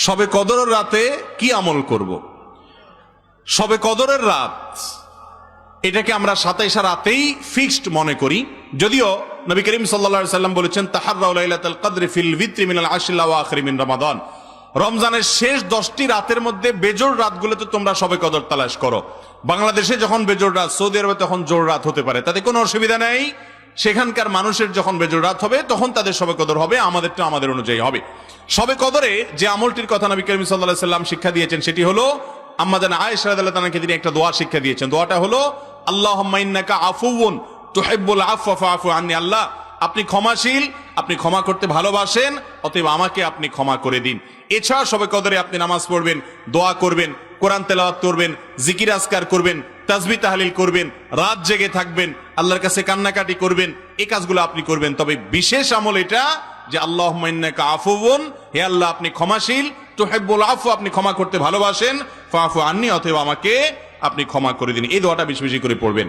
শবে কদরের রাতে কি আমল করব? শবে কদরের রাত এটাকে আমরা 27 রাতেই ফিক্সড মনে করি, যদিও নবী করিম সাল্লাল্লাহু আলাইহি সাল্লাম বলেছেন তাহাররাউ লাইলাতুল কদরি ফিল ভিত্রি মিনাল আশরিল আওয়াখির মিন রমাদান। রমজানের শেষ 10টি রাতের মধ্যে বেজোড় রাতগুলোতে তোমরা শবে কদর তালাশ করো। বাংলাদেশে যখন বেজোড় রাত, সৌদি আরবে তখন জোড় রাত হতে পারে, তাতে কোনো অসুবিধা নেই। সেখানকার মানুষের যখন বেজোড় রাত হবে তখন তাদের শবে কদর হবে, আমাদেরটা আমাদের অনুযায়ী হবে। শবে কদরে যে আমলটির কথা নবী করিম সাল্লাল্লাহু আলাইহি সাল্লাম শিক্ষা দিয়েছেন সেটি হলো আম্মা জান আয়েশা রাদিয়াল্লাহু তাআলাকে তিনি একটা দোয়া শিক্ষা দিয়েছেন। দোয়াটা হলো আল্লাহুম্মা ইন্নাকা আফুউন তুহিব্বুল আফওয়া ফাআফু আন্নি। আল্লাহ, আপনি ক্ষমাশীল, আপনি ক্ষমা করতে ভালোবাসেন, অতএব আমাকে আপনি ক্ষমা করে দিন। এছাড়া শবে কদরে আপনি নামাজ পড়বেন, দোয়া করবেন, কোরআন তেলাওয়াত করবেন, জিকির আজকার করবেন, তাসবিহ তাহলিল করবেন, রাত জেগে থাকবেন, আল্লাহর কাছে কান্নাকাটি করবেন, এই কাজগুলো আপনি করবেন। তবে বিশেষ আমল এটা যে আল্লাহুম্মা ইন্নাকা আফুউন, হে আল্লাহ আপনি ক্ষমাশীল, তুহিব্বুল আফওয়া আপনি ক্ষমা করতে ভালোবাসেন, ফাআফু আন্নি অতএব আমাকে আপনি ক্ষমা করে দিন। এই দোয়াটা বেশি বেশি করে পড়বেন।